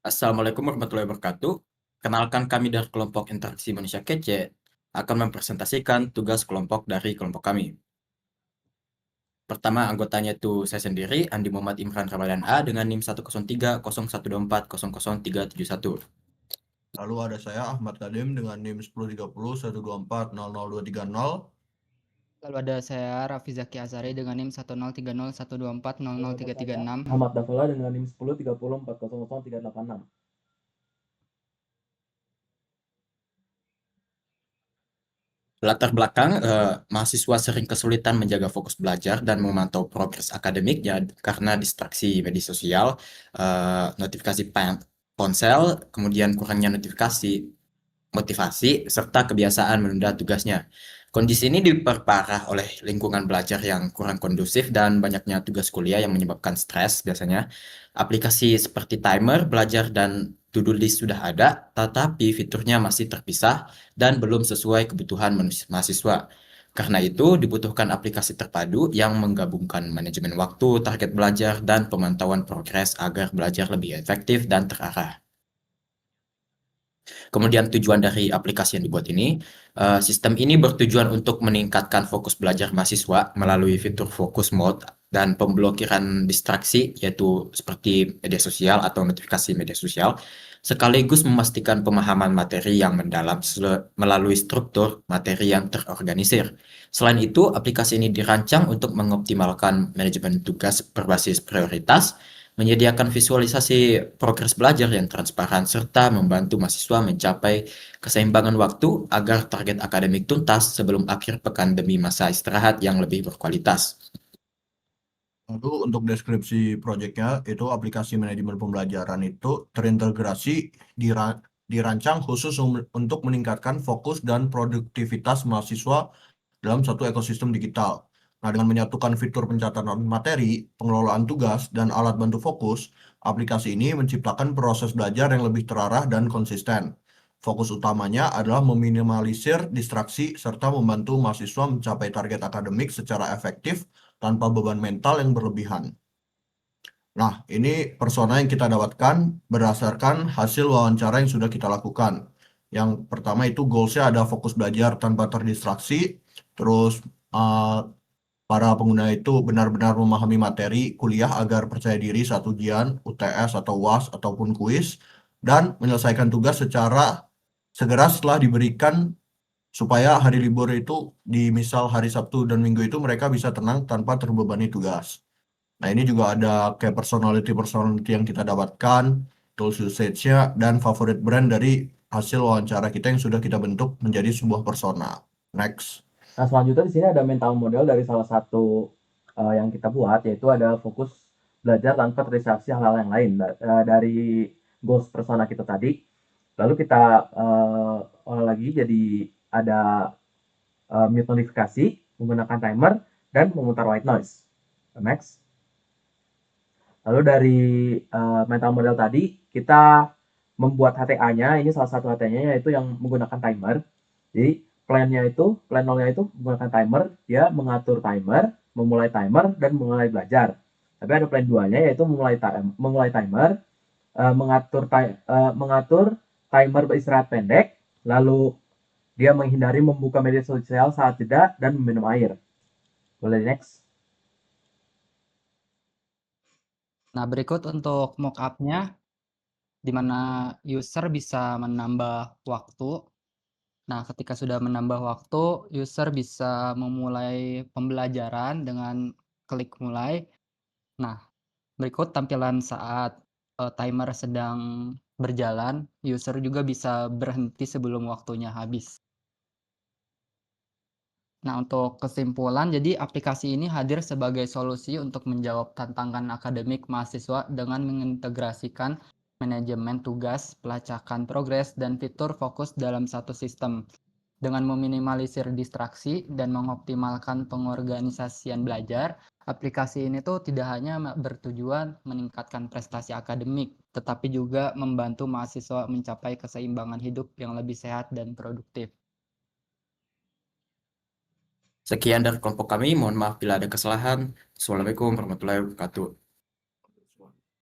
Assalamualaikum warahmatullahi wabarakatuh. Kenalkan kami dari kelompok Interaksi Manusia Kece akan mempresentasikan tugas kelompok dari kelompok kami. Pertama, anggotanya itu saya sendiri, Andi Muhammad Imran Ramadan A dengan NIM 1030124000371. Lalu ada saya Ahmad Kadim dengan NIM 1030 124 00230. Lalu ada saya Raffi Zaki Azari dengan NIM 1030124003336. Ahmad Dafola dengan NIM 1030400386. Latar belakang, mahasiswa sering kesulitan menjaga fokus belajar dan memantau progres akademiknya karena distraksi media sosial, notifikasi ponsel, kemudian kurangnya motivasi, serta kebiasaan menunda tugasnya. Kondisi ini diperparah oleh lingkungan belajar yang kurang kondusif dan banyaknya tugas kuliah yang menyebabkan stres biasanya. Aplikasi seperti timer, belajar, dan to-do list sudah ada, tetapi fiturnya masih terpisah dan belum sesuai kebutuhan mahasiswa. Karena itu, dibutuhkan aplikasi terpadu yang menggabungkan manajemen waktu, target belajar, dan pemantauan progres agar belajar lebih efektif dan terarah. Kemudian tujuan dari aplikasi yang dibuat ini, sistem ini bertujuan untuk meningkatkan fokus belajar mahasiswa melalui fitur fokus mode dan pemblokiran distraksi, yaitu seperti media sosial atau notifikasi media sosial, sekaligus memastikan pemahaman materi yang mendalam melalui struktur materi yang terorganisir. Selain itu, aplikasi ini dirancang untuk mengoptimalkan manajemen tugas berbasis prioritas, menyediakan visualisasi progres belajar yang transparan, serta membantu mahasiswa mencapai keseimbangan waktu agar target akademik tuntas sebelum akhir pekan demi masa istirahat yang lebih berkualitas. Lalu untuk deskripsi proyeknya, itu aplikasi manajemen pembelajaran itu terintegrasi dirancang khusus untuk meningkatkan fokus dan produktivitas mahasiswa dalam satu ekosistem digital. Nah, dengan menyatukan fitur pencatatan materi, pengelolaan tugas, dan alat bantu fokus, aplikasi ini menciptakan proses belajar yang lebih terarah dan konsisten. Fokus utamanya adalah meminimalisir distraksi serta membantu mahasiswa mencapai target akademik secara efektif tanpa beban mental yang berlebihan. Nah, ini persona yang kita dapatkan berdasarkan hasil wawancara yang sudah kita lakukan. Yang pertama itu goalsnya ada fokus belajar tanpa terdistraksi, terus para pengguna itu benar-benar memahami materi kuliah agar percaya diri saat ujian, UTS atau UAS ataupun kuis, dan menyelesaikan tugas secara segera setelah diberikan supaya hari libur itu di misal hari Sabtu dan Minggu itu mereka bisa tenang tanpa terbebani tugas. Nah, ini juga ada kayak personality yang kita dapatkan, tools usage-nya, dan favorit brand dari hasil wawancara kita yang sudah kita bentuk menjadi sebuah persona. Next. Nah, selanjutnya di sini ada mental model dari salah satu yang kita buat, yaitu ada fokus belajar tanpa terdistraksi hal-hal yang lain dari goals persona kita tadi. Lalu kita olah lagi jadi ada mute notifikasi, menggunakan timer, dan memutar white noise. Next. Lalu dari mental model tadi, kita membuat HTA-nya, ini salah satu HTA-nya yaitu yang menggunakan timer. Jadi plan nolnya itu menggunakan timer, dia mengatur timer, memulai timer, dan memulai belajar. Tapi ada plan 2-nya yaitu memulai timer, mengatur timer beristirahat pendek, lalu dia menghindari membuka media sosial saat jeda dan meminum air. Boleh next. Nah, berikut untuk mockup-nya, di mana user bisa menambah waktu. Nah, ketika sudah menambah waktu, user bisa memulai pembelajaran dengan klik mulai. Nah, berikut tampilan saat timer sedang berjalan, user juga bisa berhenti sebelum waktunya habis. Nah, untuk kesimpulan, jadi aplikasi ini hadir sebagai solusi untuk menjawab tantangan akademik mahasiswa dengan mengintegrasikan manajemen tugas, pelacakan progres, dan fitur fokus dalam satu sistem. Dengan meminimalisir distraksi dan mengoptimalkan pengorganisasian belajar, aplikasi ini tuh tidak hanya bertujuan meningkatkan prestasi akademik, tetapi juga membantu mahasiswa mencapai keseimbangan hidup yang lebih sehat dan produktif. Sekian dari kelompok kami, mohon maaf bila ada kesalahan. Assalamualaikum warahmatullahi wabarakatuh.